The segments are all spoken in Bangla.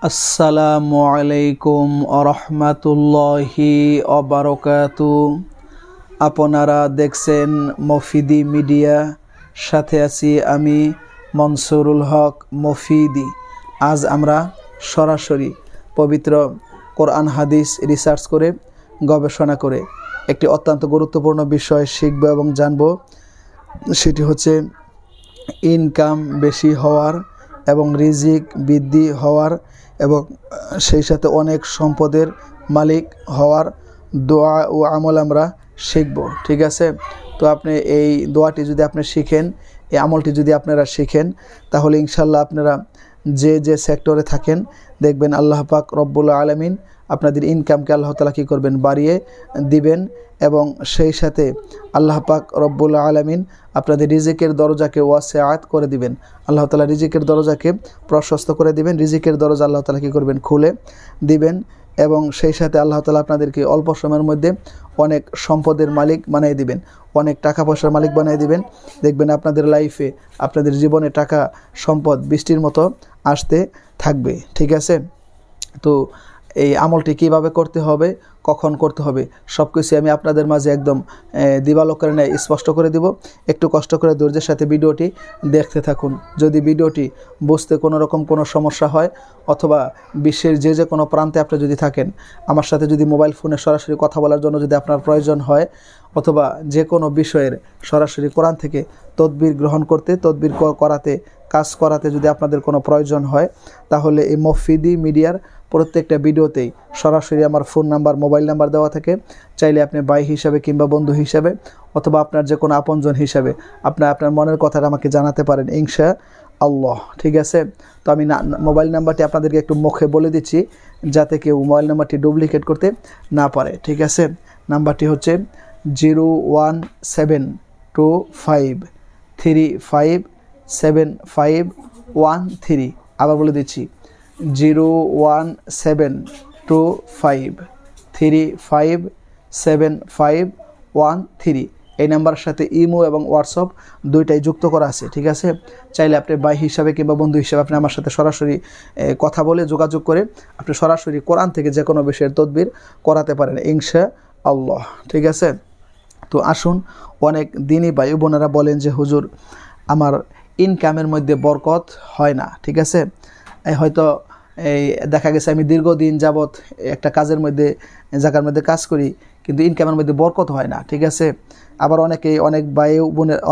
আসসালামু আলাইকুম আরহামাতুল্লাহি অবারকাতু। আপনারা দেখছেন মফিদি মিডিয়া, সাথে আছি আমি মনসুরুল হক মফিদি। আজ আমরা সরাসরি পবিত্র কোরআন হাদিস রিসার্চ করে গবেষণা করে একটি অত্যন্ত গুরুত্বপূর্ণ বিষয় শিখব এবং জানব। সেটি হচ্ছে ইনকাম বেশি হওয়ার এবং রিজিক বৃদ্ধি হওয়ার এবং সেই সাথে অনেক সম্পদের মালিক হওয়ার দোয়া ও আমল আমরা শিখব। ঠিক আছে, তো আপনি এই দোয়াটি যদি আপনি শিখেন, এই আমলটি যদি আপনারা শিখেন, তাহলে ইনশাল্লাহ আপনারা যে যে সেক্টরে থাকেন দেখবেন আল্লাহ পাক রব্বুল আলামিন আপনাদের ইনকামকে আল্লাহ তাআলা কী করবেন, বাড়িয়ে দিবেন। এবং সেই সাথে আল্লাহ পাক রব্বুল আলামিন আপনাদের রিজিকের দরজাকে ওয়াসিআত করে দিবেন। আল্লাহ তাআলা রিজিকের দরজাকে প্রশস্ত করে দিবেন, রিজিকের দরজা আল্লাহ তাআলা কী করবেন, খুলে দিবেন। এবং সেই সাথে আল্লাহ তাআলা আপনাদেরকে অল্প সময়ের মধ্যে অনেক সম্পদের মালিক বানিয়ে দিবেন, অনেক টাকা পয়সার মালিক বানিয়ে দিবেন। দেখবেন আপনাদের লাইফে, আপনাদের জীবনে টাকা সম্পদ বৃষ্টির মতো আসতে থাকবে। ঠিক আছে, তো এই আমলটি কিভাবে করতে হবে, কখন করতে হবে, সব কিছু আমি আপনাদের মাঝে একদম দিবালোকের ন্যায় স্পষ্ট করে দিব। একটু কষ্ট করে ধৈর্যের সাথে ভিডিওটি দেখতে থাকুন। যদি ভিডিওটি বুঝতে কোনো রকম কোনো সমস্যা হয়, অথবা বিশ্বের যে কোনো প্রান্তে আপনি যদি থাকেন, আমার সাথে যদি মোবাইল ফোনে সরাসরি কথা বলার জন্য যদি আপনার প্রয়োজন হয়, অথবা যে কোনো বিষয়ের সরাসরি কোরআন থেকে তদবির গ্রহণ করতে, তদবির করাতে, কাজ করাতে যদি আপনাদের কোনো প্রয়োজন হয়, তাহলে এই মফিদি মিডিয়ার প্রত্যেকটা ভিডিওতেই সরাসরি আমার ফোন নাম্বার, মোবাইল নাম্বার দেওয়া থাকে। চাইলে আপনি ভাই হিসাবে কিংবা বন্ধু হিসাবে, অথবা আপনার যে কোনো আপনজন হিসাবে আপনার মনের কথাটা আমাকে জানাতে পারেন ইনশাআল্লাহ। ঠিক আছে, তো আমি মোবাইল নাম্বারটি আপনাদেরকে একটু মুখে বলে দিচ্ছি, যাতে কেউ মোবাইল নাম্বারটি ডুপ্লিকেট করতে না পারে। ঠিক আছে, নাম্বারটি হচ্ছে 01725357513। আবার বলে দিচ্ছি, 01725357513। এই নাম্বারের সাথে ইমো এবং হোয়াটসঅ্যাপ দুইটাই যুক্ত করা আছে। ঠিক আছে, চাইলে আপনি ভাই হিসাবে কিংবা বন্ধু হিসাবে আপনি আমার সাথে সরাসরি কথা বলে, যোগাযোগ করে আপনি সরাসরি কোরআন থেকে যে কোনো বিষয়ের তদবির করাতে পারেন ইনশাআল্লাহ। ঠিক আছে, তো আসুন। অনেক দিনই ভাই বোনেরা বলেন যে হুজুর, আমার ইনকামের মধ্যে বরকত হয় না। ঠিক আছে, হয়তো এই দেখা গেছে আমি দীর্ঘদিন যাবৎ একটা জায়গার মধ্যে কাজ করি, কিন্তু ইনকামের মধ্যে বরকত হয় না। ঠিক আছে, আবার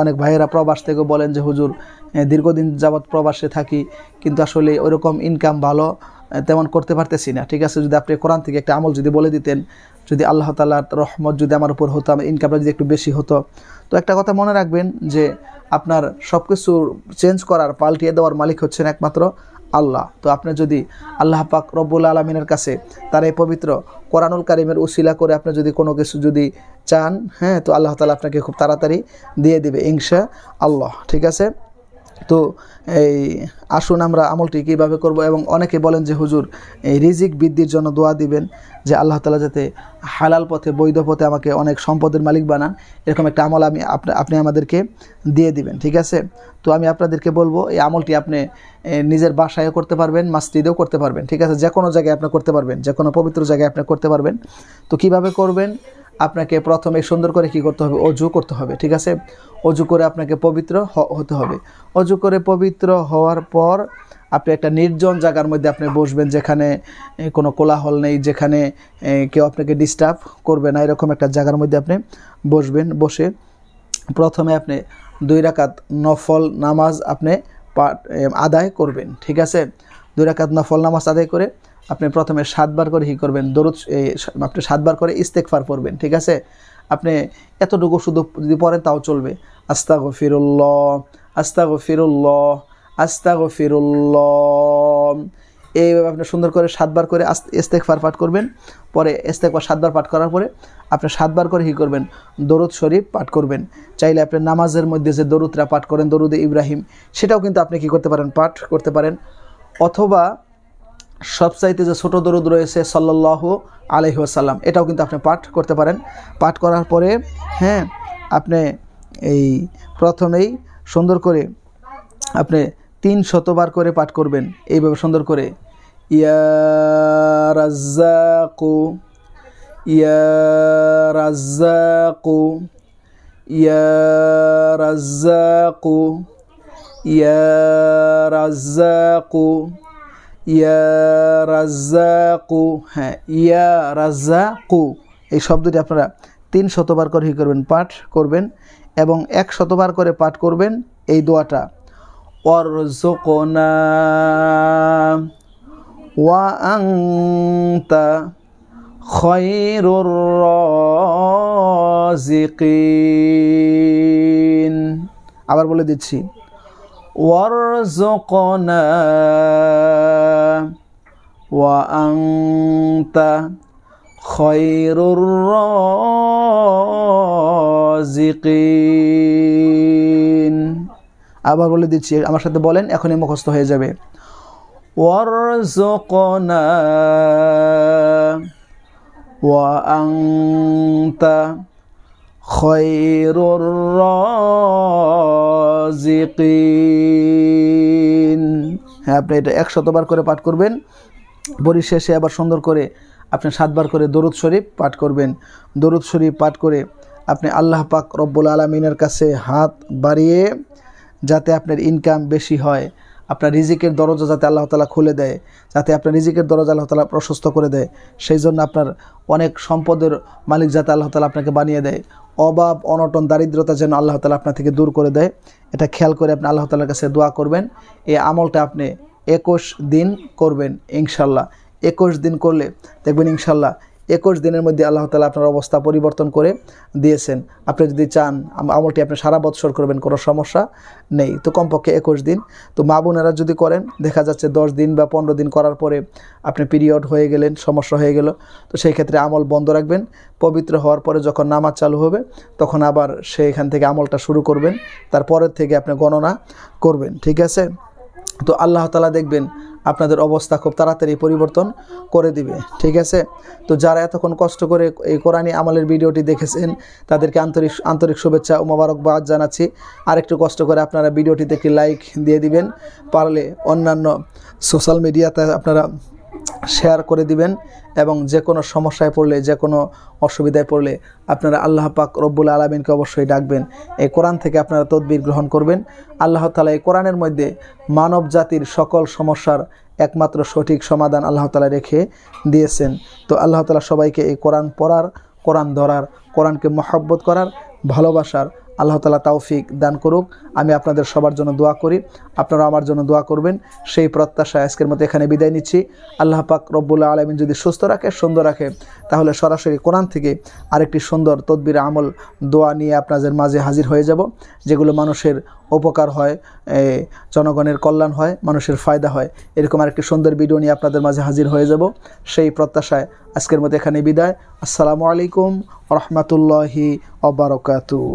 অনেক ভাইয়েরা প্রবাস থেকে বলেন যে হুজুর, দীর্ঘদিন যাবৎ প্রবাসে থাকি, কিন্তু আসলে ওইরকম ইনকাম ভালো তেমন করতে পারতেছি না। ঠিক আছে, যদি আপনি কোরআন থেকে একটা আমল যদি বলে দিতেন, যদি আল্লাহ তাআলার রহমত যদি আমার উপর হতো, আমার ইনকামটা যদি একটু বেশি হতো। তো একটা কথা মনে রাখবেন যে আপনার সব কিছু চেঞ্জ করার, পাল্টিয়ে দেওয়ার মালিক হচ্ছেন একমাত্র আল্লাহ। তো আপনি যদি আল্লাহ পাক রব্বুল আলামিনের কাছে তার এই পবিত্র কোরআনুল কারীমের উসিলা করে আপনি যদি কোনো কিছু যদি চান, হ্যাঁ, তো আল্লাহ তাআলা আপনাকে খুব তাড়াতাড়ি দিয়ে দিবে ইনশাআল্লাহ। ঠিক আছে, তো এই আসুন আমরা আমলটি কীভাবে করব। এবং অনেকে বলেন যে হুজুর, এই রিজিক বৃদ্ধির জন্য দোয়া দিবেন, যে আল্লাহ তাআলা যাতে হালাল পথে, বৈধ পথে আমাকে অনেক সম্পদের মালিক বানান, এরকম একটা আমল আপনি আমাদেরকে দিয়ে দিবেন। ঠিক আছে, তো আমি আপনাদেরকে বলবো, এই আমলটি আপনি নিজের বাসায়ও করতে পারবেন, মসজিদেও করতে পারবেন। ঠিক আছে, যে কোনো জায়গায় আপনি করতে পারবেন, যে কোনো পবিত্র জায়গায় আপনি করতে পারবেন। তো কিভাবে করবেন, আপনাকে প্রথমে সুন্দর করে কি করতে হবে, অজু করতে হবে। ঠিক আছে, অজু করে আপনাকে পবিত্র হতে হবে। অজু করে পবিত্র হওয়ার পর আপনি একটা নির্জন জায়গার মধ্যে আপনি বসবেন, যেখানে কোনো কোলাহল নেই, যেখানে কেউ আপনাকে ডিস্টার্ব করবে না, এরকম একটা জায়গার মধ্যে আপনি বসবেন। বসে প্রথমে আপনি 2 রাকাত নফল নামাজ আপনি আদায় করবেন। ঠিক আছে, 2 রাকাত নফল নামাজ আদায় করে আপনি প্রথমে 7 বার করে কী করবেন, দরুদ, আপনি 7 বার করে ইস্তেগফার পড়বেন। ঠিক আছে, আপনি এতটুকু শুধু যদি পড়েন তাও চলবে। আস্তাগফিরুল্লাহ, আস্তাগফিরুল্লাহ, আস্তাগফিরুল্লাহ, এইভাবে আপনি সুন্দর করে 7 বার করে ইস্তেগফার পাঠ করবেন। পরে ইস্তেগফার 7 বার পাঠ করার পরে আপনি 7 বার করে কী করবেন, দরুদ শরীফ পাঠ করবেন। চাইলে আপনি নামাজের মধ্যে যে দরুদরা পাঠ করেন, দরুদে ইব্রাহিম, সেটাও কিন্তু আপনি কী করতে পারেন, পাঠ করতে পারেন। অথবা সবচাইতে যে ছোটো দরুদ রয়েছে সাল্লাল্লাহু আলাইহি ওয়াসাল্লাম, এটাও কিন্তু আপনি পাঠ করতে পারেন। পাঠ করার পরে, হ্যাঁ, আপনি এই প্রথমেই সুন্দর করে আপনি 300 বার করে পাঠ করবেন। এইভাবে সুন্দর করে ইয়া রাজ্জাকু ইয়া রাজ্জাকু ইয়া রাজ্জাকু ইয়া রাজ্জাকু ইয়া রাজ্জাকু। হ্যাঁ, ইয়া রাজ্জাকু এই শব্দটি আপনারা 300 বার করে পাঠ করবেন এবং 100 বার করে পাঠ করবেন এই দোয়াটা। ওয়ারযুকনা ওয়া আনতা খায়রুর রাযিকিন। আবার বলে দিচ্ছি, ওয়ারযুকনা ওয়া আনতা খায়রুর রাযিকিন। আবার বলে দিচ্ছি, আমার সাথে বলেন, এখনই মুখস্থ হয়ে যাবে। ওয়ারযুকনা ওয়া আনতা খায়রুর রাযিকিন। হ্যাঁ, আপনি এটা 100 বার করে পাঠ করবেন। পরিশেষে আবার সুন্দর করে আপনি 7 বার করে দরুদ শরীফ পাঠ করবেন। দরুদ শরীফ পাঠ করে আপনি আল্লাহ পাক রব্বুল আলামিনের কাছে হাত বাড়িয়ে যাতে আপনার ইনকাম বেশি হয়, আপনার রিজিকের দরজা যাতে আল্লাহ তাআলা খুলে দেয়, যাতে আপনার রিজিকের দরজা আল্লাহ তাআলা প্রশস্ত করে দেয়, সেই জন্য আপনার অনেক সম্পদের মালিক যাতে আল্লাহ তাআলা আপনাকে বানিয়ে দেয়, অভাব অনটন দারিদ্রতা যেন আল্লাহ তাআলা আপনার থেকে দূর করে দেয়, এটা খেয়াল করে আপনি আল্লাহ তাআলার কাছে দোয়া করবেন। এই আমলটা আপনি 21 দিন করবেন ইনশাল্লাহ। 21 দিন করলে দেখবেন ইনশাল্লাহ 21 দিনের মধ্যে আল্লাহ তাআলা আপনার অবস্থা পরিবর্তন করে দিয়েছেন। আপনি যদি চান আমলটি আপনি সারা বৎসর করবেন, কোনো সমস্যা নেই। তো কমপক্ষে 21 দিন। তো মা বোনেরা যদি করেন, দেখা যাচ্ছে 10 দিন বা 15 দিন করার পরে আপনি পিরিয়ড হয়ে গেলেন, সমস্যা হয়ে গেল, তো সেই ক্ষেত্রে আমল বন্ধ রাখবেন। পবিত্র হওয়ার পরে যখন নামাজ চালু হবে তখন আবার সেইখান থেকে আমলটা শুরু করবেন, তারপরের থেকে আপনি গণনা করবেন। ঠিক আছে? তো আল্লাহ তাআলা দেখবেন আপনাদের অবস্থা খুব তাড়াতাড়ি পরিবর্তন করে দিবে। ঠিক আছে? তো যারা এতক্ষণ কষ্ট করে এই কোরআনী আমলের ভিডিওটি দেখেছেন তাদেরকে আন্তরিক শুভেচ্ছা ও মোবারকবাদ জানাচ্ছি। আরেকটু কষ্ট করে আপনারা ভিডিওটিতে একটি লাইক দিয়ে দিবেন, পারলে অন্যান্য সোশ্যাল মিডিয়াতে আপনারা শেয়ার করে দিবেন, এবং যে কোনো সমস্যায় পড়লে, যে কোনো অসুবিধায় পড়লে আপনারা আল্লাহ পাক রব্বুল আলামিনকে অবশ্যই ডাকবেন। এই কোরআন থেকে আপনারা তদবির গ্রহণ করবেন। আল্লাহ তাআলা এই কোরআনের মধ্যে মানব জাতির সকল সমস্যার একমাত্র সঠিক সমাধান আল্লাহ তাআলা রেখে দিয়েছেন। তো আল্লাহ তাআলা সবাইকে এই কোরআন পড়ার, কোরআন ধরার, কোরআনকে মহব্বত করার, ভালোবাসার আল্লাহ তাআলা তৌফিক দান করুক। আমি আপনাদের সবার জন্য দোয়া করি, আপনারা আমার জন্য দোয়া করবেন, সেই প্রত্যাশায় আজকের মতো এখানে বিদায় নিচ্ছি। আল্লাহ পাক রব্বুল আলামিন যদি সুস্থ রাখে, সুন্দর রাখে, তাহলে সরাসরি কোরআন থেকে আরেকটি সুন্দর তদবির আমল দোয়া নিয়ে আপনাদের মাঝে হাজির হয়ে যাব, যেগুলো মানুষের উপকার হয়, জনগণের কল্যাণ হয়, মানুষের ফায়দা হয়। এরকম আরেকটি সুন্দর ভিডিও নিয়ে আপনাদের মাঝে হাজির হয়ে যাব, সেই প্রত্যাশায় আজকের মতো এখানে বিদায়। আসসালামু আলাইকুম ওয়া রাহমাতুল্লাহি ওয়া বারাকাতুহু।